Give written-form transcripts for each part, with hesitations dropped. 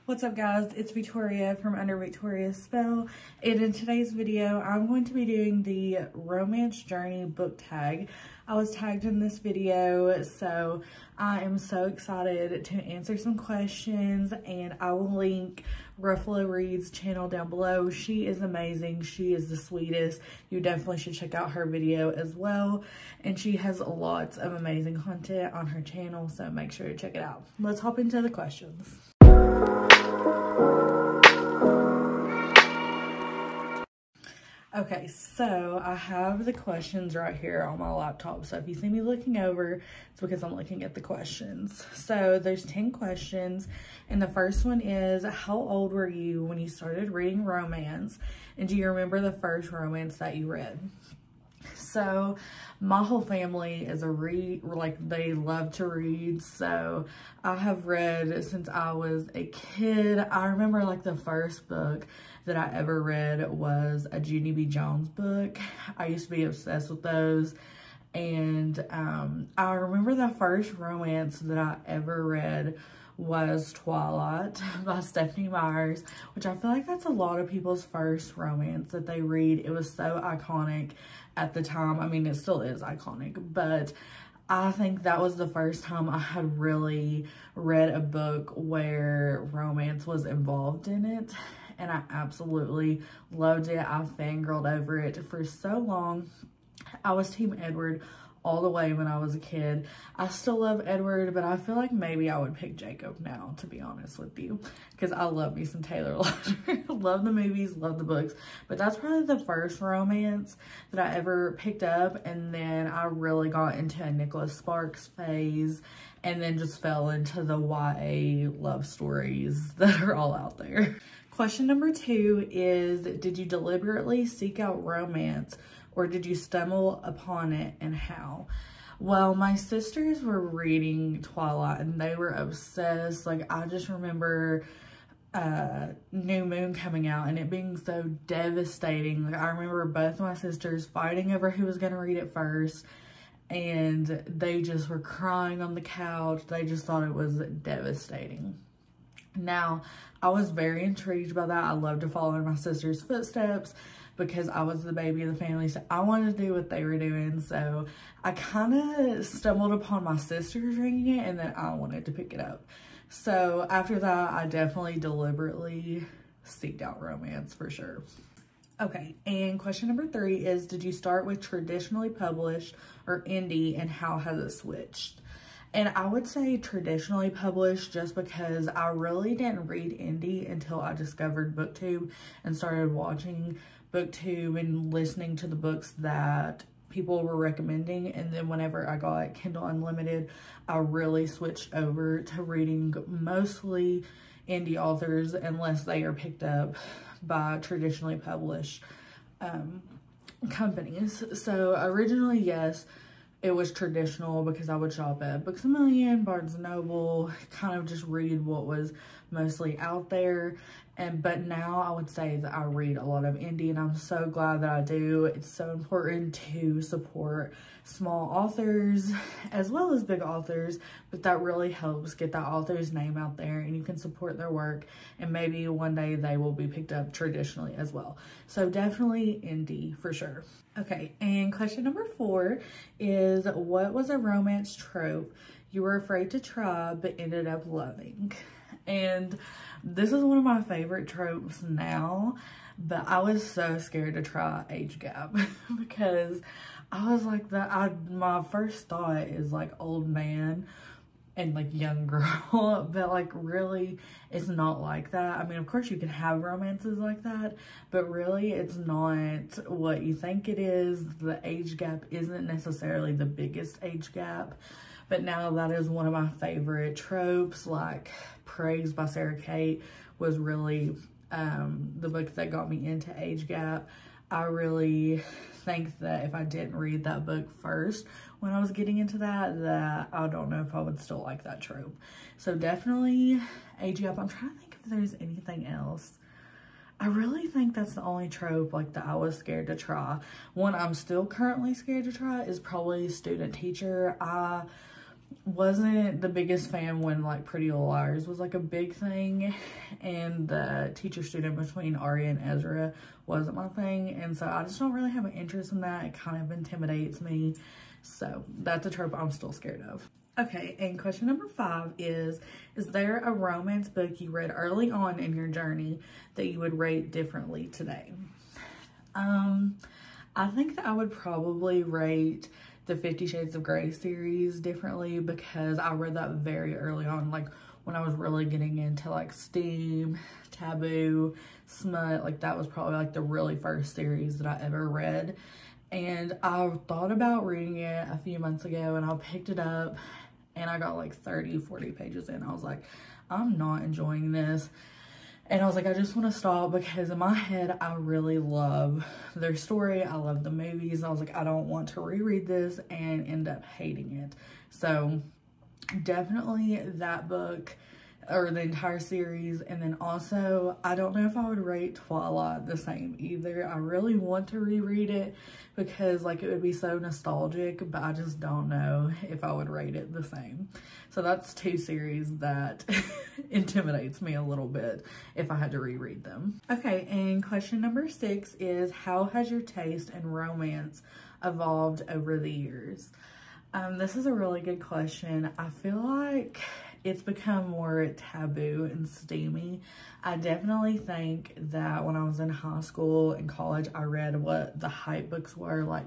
What's up guys, it's Victoria from UnderVictoriaSpell, and in today's video I'm going to be doing the romance journey book tag. I was tagged in this video, so I am so excited to answer some questions, and I will link Ruffalo Reed's channel down below. She is amazing. She is the sweetest. You definitely should check out her video as well, and she has lots of amazing content on her channel, so make sure to check it out. Let's hop into the questions. Okay, so I have the questions right here on my laptop. So if you see me looking over, it's because I'm looking at the questions. So there's 10 questions. And the first one is, how old were you when you started reading romance? And do you remember the first romance that you read? So my whole family is they love to read. So I have read since I was a kid. I remember the first book that I ever read was a Junie B. Jones book. I used to be obsessed with those. And I remember the first romance that I ever read was Twilight by Stephanie Meyers, which I feel like that's a lot of people's first romance that they read. It was so iconic at the time. I mean, it still is iconic, but I think that was the first time I had really read a book where romance was involved in it, and I absolutely loved it. I fangirled over it for so long. I was Team Edward all the way when I was a kid. I still love Edward, but I feel like maybe I would pick Jacob now, to be honest with you, because I love me some Taylor Lautner. Love the movies, love the books, but that's probably the first romance that I ever picked up. And then I really got into a Nicholas Sparks phase, and then just fell into the YA love stories that are all out there. Question number 2 is, did you deliberately seek out romance, or did you stumble upon it, and how? Well, my sisters were reading Twilight and they were obsessed. I just remember New Moon coming out and it being so devastating. I remember both my sisters fighting over who was going to read it first, and they just were crying on the couch. They just thought it was devastating. Now, I was very intrigued by that. I love to follow in my sister's footsteps because I was the baby of the family, so I wanted to do what they were doing. So I kind of stumbled upon my sisters reading it, and then I wanted to pick it up. So after that, I definitely deliberately seeked out romance for sure. Okay, and question number 3 is, did you start with traditionally published or indie, and how has it switched? And I would say traditionally published, just because I really didn't read indie until I discovered BookTube and started watching BookTube and listening to the books that people were recommending. And then whenever I got Kindle Unlimited, I really switched over to reading mostly indie authors unless they are picked up by traditionally published companies. So originally, yes, it was traditional because I would shop at Books A Million, Barnes & Noble, kind of just read what was mostly out there. But now I would say that I read a lot of indie, and I'm so glad that I do. It's so important to support small authors as well as big authors, but that really helps get that author's name out there, and you can support their work, and maybe one day they will be picked up traditionally as well. So definitely indie for sure. Okay, and question number 4 is, what was a romance trope you were afraid to try but ended up loving? And this is one of my favorite tropes now, but I was so scared to try age gap because I was like, my first thought is old man and young girl, but really it's not like that. I mean, of course you can have romances like that, but really it's not what you think it is. The age gap isn't necessarily the biggest age gap. But now that is one of my favorite tropes. Praise by Sarah Kate was really the book that got me into age gap. I really think that if I didn't read that book first when I was getting into that I don't know if I would still like that trope. So definitely age gap. I'm trying to think if there's anything else. I really think that's the only trope that I was scared to try. One I'm still currently scared to try is probably student teacher. wasn't the biggest fan when like Pretty Little Liars was like a big thing, and the teacher student between Arya and Ezra wasn't my thing, and so I just don't really have an interest in that. It kind of intimidates me, so that's a trope I'm still scared of. Okay, and question number 5 is there a romance book you read early on in your journey that you would rate differently today? I think that I would probably rate the 50 Shades of Grey series differently, because I read that very early on, like when I was really getting into like steam, taboo, smut. Like that was probably like the really first series that I ever read, and I thought about reading it a few months ago, and I picked it up and I got like 30-40 pages in. I was like, I'm not enjoying this. And I was like, I just want to stop, because in my head, I really love their story. I love the movies. I was like, I don't want to reread this and end up hating it. So definitely that book, or the entire series. And then also, I don't know if I would rate Twilight the same either. I really want to reread it, because like it would be so nostalgic, but I just don't know if I would rate it the same. So that's 2 series that intimidates me a little bit if I had to reread them. Okay, and question number 6 is, how has your taste in romance evolved over the years? This is a really good question. I feel like it's become more taboo and steamy. I definitely think that when I was in high school and college, I read what the hype books were, like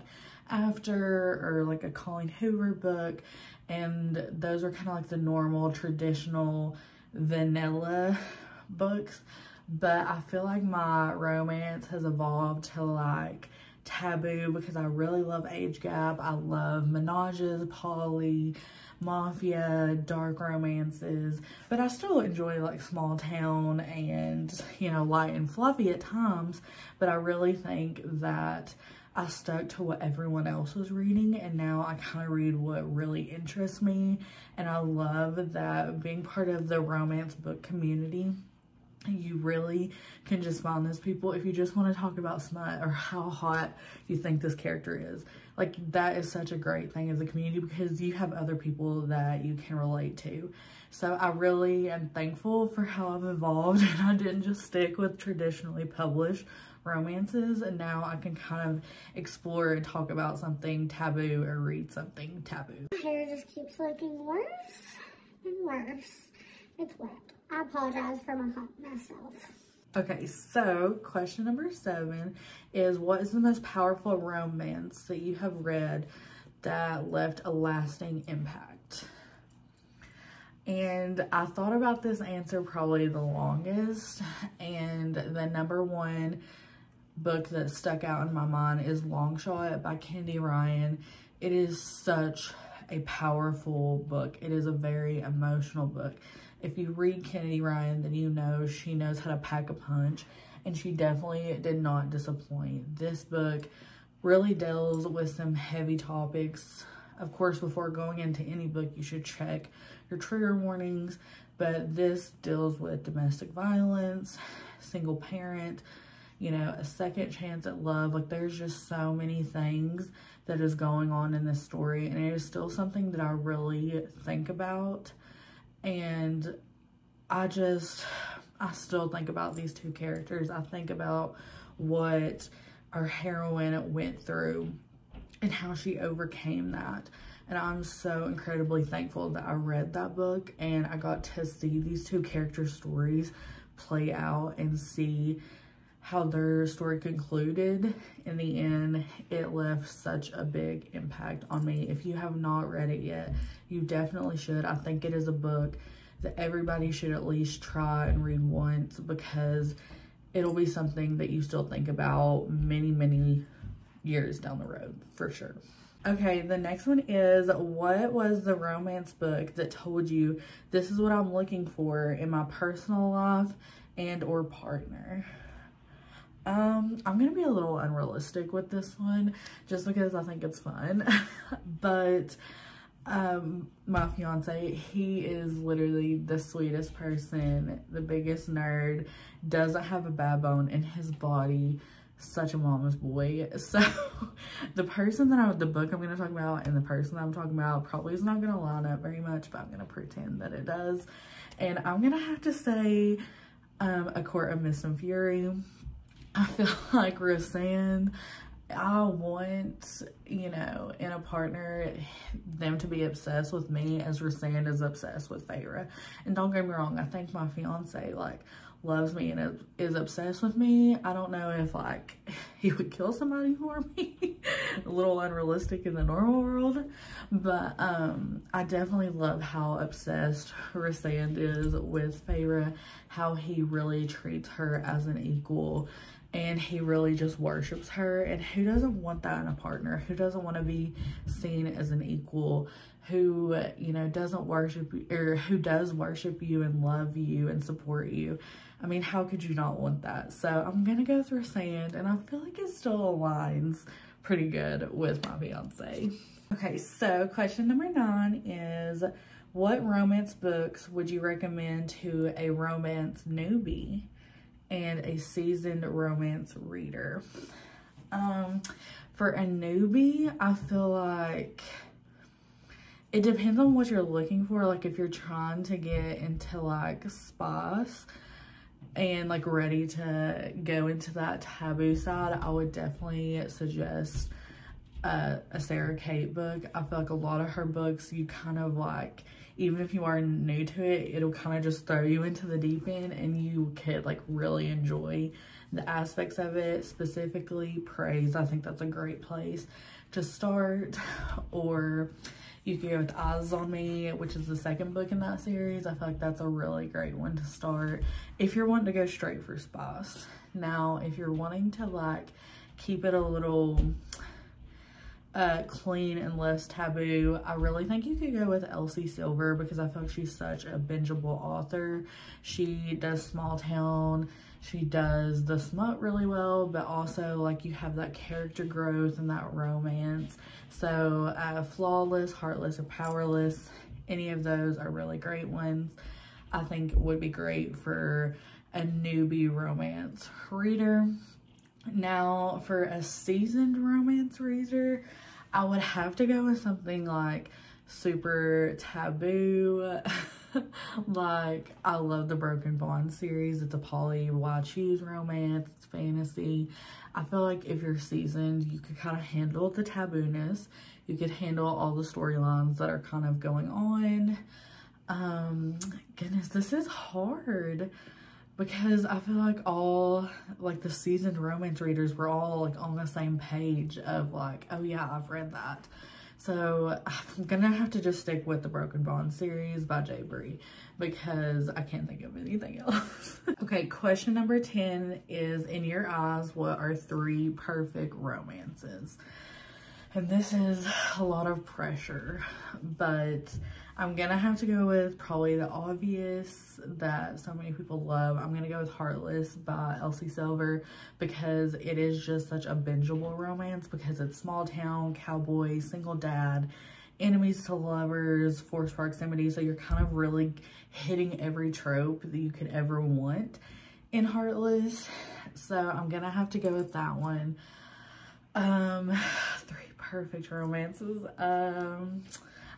After, or like a Colleen Hoover book, and those were kind of like the normal, traditional, vanilla books. But I feel like my romance has evolved to like taboo, because I really love age gap. I love menages, poly, mafia, dark romances, but I still enjoy like small town and, you know, light and fluffy at times. But I really think that I stuck to what everyone else was reading, and now I kind of read what really interests me. And I love that being part of the romance book community, you really can just find those people if you just want to talk about smut or how hot you think this character is. Like, that is such a great thing as a community, because you have other people that you can relate to. So I really am thankful for how I've evolved, and I didn't just stick with traditionally published romances, and now I can kind of explore and talk about something taboo or read something taboo. My hair just keeps looking worse and worse. It's wet. I apologize for myself. Okay, so question number 7 is, what is the most powerful romance that you have read that left a lasting impact? And I thought about this answer probably the longest, and the number 1 book that stuck out in my mind is Long Shot by Kennedy Ryan. It is such a powerful book. It is a very emotional book. If you read Kennedy Ryan, then you know she knows how to pack a punch, and she definitely did not disappoint. This book really deals with some heavy topics. Of course, before going into any book, you should check your trigger warnings, but this deals with domestic violence, single parent, you know, a second chance at love. Like, there's just so many things that is going on in this story, and it is still something that I really think about. And I still think about these 2 characters. I think about what our heroine went through and how she overcame that. And I'm so incredibly thankful that I read that book and I got to see these 2 character stories play out and see how their story concluded. In the end, it left such a big impact on me. If you have not read it yet, you definitely should. I think it is a book that everybody should at least try and read once, because it'll be something that you still think about many, many years down the road, for sure. Okay, the next one is, what was the romance book that told you this is what I'm looking for in my personal life and or partner? I'm gonna be a little unrealistic with this one just because I think it's fun. But my fiance, he is literally the sweetest person, the biggest nerd, doesn't have a bad bone in his body, such a mama's boy. So the person the book I'm going to talk about and the person that I'm talking about probably is not going to line up very much, but I'm going to pretend that it does. And I'm going to have to say A Court of Mist and Fury. I feel like Rhysand, I want, you know, in a partner, them to be obsessed with me as Rhysand is obsessed with Feyre. And don't get me wrong, I think my fiance, like, loves me and is obsessed with me. I don't know if, like, he would kill somebody for me. A little unrealistic in the normal world. But I definitely love how obsessed Rhysand is with Feyre, how he really treats her as an equal. And he really just worships her. And who doesn't want that in a partner? Who doesn't want to be seen as an equal? Who, you know, doesn't worship you, or who does worship you and love you and support you? I mean, how could you not want that? So I'm going to go through Sand, and I feel like it still aligns pretty good with my fiance. Okay, so question number 9 is, what romance books would you recommend to a romance newbie and a seasoned romance reader? For a newbie, I feel like it depends on what you're looking for. Like, if you're trying to get into, like, spice and, like, ready to go into that taboo side, I would definitely suggest a Sarah Kate book. I feel like a lot of her books, you kind of, like, even if you are new to it, it'll kind of just throw you into the deep end, and you could, like, really enjoy the aspects of it. Specifically Praise, I think that's a great place to start. Or you could go with Eyes on Me, which is the second book in that series. I feel like that's a really great one to start if you're wanting to go straight for spice. Now, if you're wanting to, like, keep it a little clean and less taboo, I really think you could go with Elsie Silver, because I feel like she's such a bingeable author. She does small town, she does the smut really well, but also, like, you have that character growth and that romance. So Flawless, Heartless, or Powerless, any of those are really great ones. I think would be great for a newbie romance reader. Now, for a seasoned romance reader, I would have to go with something like super taboo. Like, I love the Broken Bond series. It's a poly why choose romance, it's fantasy. I feel like if you're seasoned, you could kind of handle the tabooness. You could handle all the storylines that are kind of going on. Goodness, this is hard, because I feel like all, like, the seasoned romance readers were all, like, on the same page of, like, oh yeah, I've read that. So I'm gonna have to just stick with the Broken Bond series by J. Bree, because I can't think of anything else. Okay, question number 10 is, in your eyes, what are 3 perfect romances? And this is a lot of pressure, but I'm gonna have to go with probably the obvious that so many people love. I'm gonna go with Heartless by Elsie Silver, because it is just such a bingeable romance, because it's small town, cowboy, single dad, enemies to lovers, forced proximity. So you're kind of really hitting every trope that you could ever want in Heartless. So I'm gonna have to go with that one. 3 perfect romances.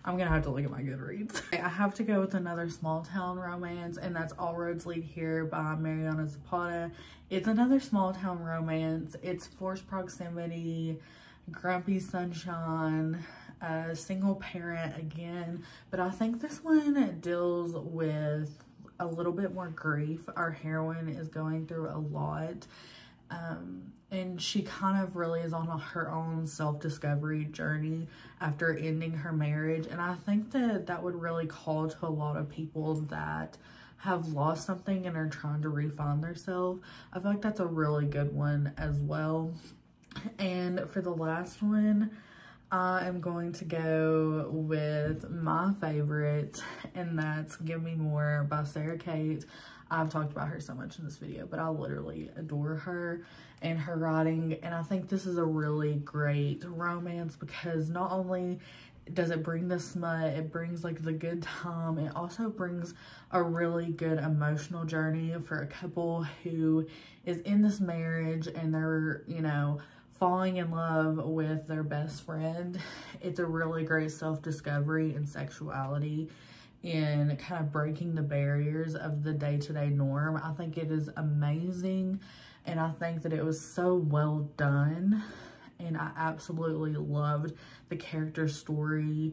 I'm gonna have to look at my Goodreads. I have to go with another small town romance, and that's All Roads Lead Here by Mariana Zapata. It's another small town romance. It's forced proximity, grumpy sunshine, single parent again, but I think this one deals with a little bit more grief. Our heroine is going through a lot. And she kind of really is on her own self-discovery journey after ending her marriage. And I think that that would really call to a lot of people that have lost something and are trying to refine themselves. I feel like that's a really good one as well. And for the last one, I am going to go with my favorite, and that's Give Me More by Sarah Kate. I've talked about her so much in this video, but I literally adore her and her writing. And I think this is a really great romance, because not only does it bring the smut, it brings like the good time. It also brings a really good emotional journey for a couple who is in this marriage and they're, you know, falling in love with their best friend. It's a really great self-discovery in sexuality and kind of breaking the barriers of the day-to-day norm. I think it is amazing, and I think that it was so well done, and I absolutely loved the character story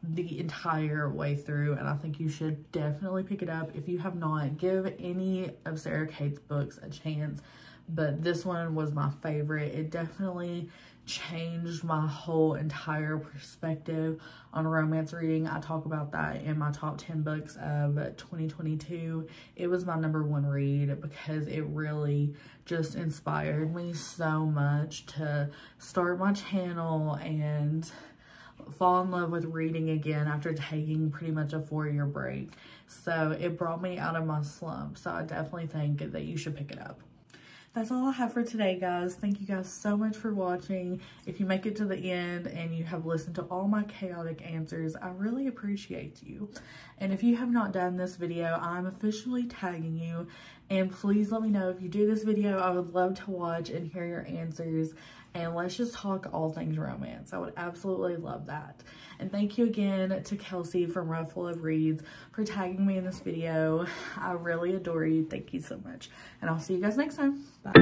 the entire way through, and I think you should definitely pick it up. If you have not, give any of Sarah Kate's books a chance, but this one was my favorite. It definitely changed my whole entire perspective on romance reading. I talk about that in my top 10 books of 2022. It was my #1 read because it really just inspired me so much to start my channel and fall in love with reading again after taking pretty much a 4-year break. So it brought me out of my slump. So I definitely think that you should pick it up. That's all I have for today, guys. Thank you guys so much for watching. If you make it to the end and you have listened to all my chaotic answers, I really appreciate you. And if you have not done this video, I'm officially tagging you. And please let me know if you do this video. I would love to watch and hear your answers. And let's just talk all things romance. I would absolutely love that. And thank you again to Kelsey from Ruffle of Reads for tagging me in this video. I really adore you. Thank you so much. And I'll see you guys next time. Bye.